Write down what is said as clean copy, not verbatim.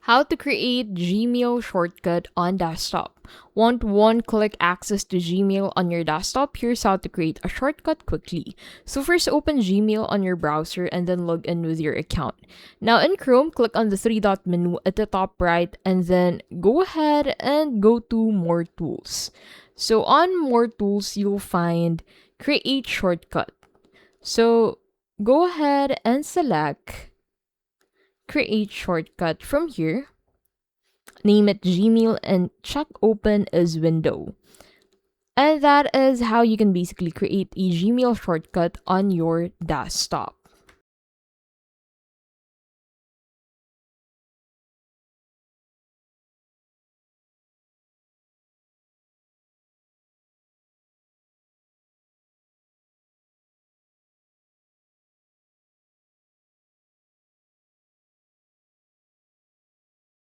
How to create Gmail shortcut on desktop. Want one-click access to Gmail on your desktop? Here's how to create a shortcut quickly. So first open Gmail on your browser and then log in with your account. Now in Chrome, click on the three-dot menu at the top right and then go ahead and go to More Tools. So on More Tools, you'll find Create Shortcut. So go ahead and select Create Shortcut from here. Name it Gmail and check Open as window. And that is how you can basically create a Gmail shortcut on your desktop.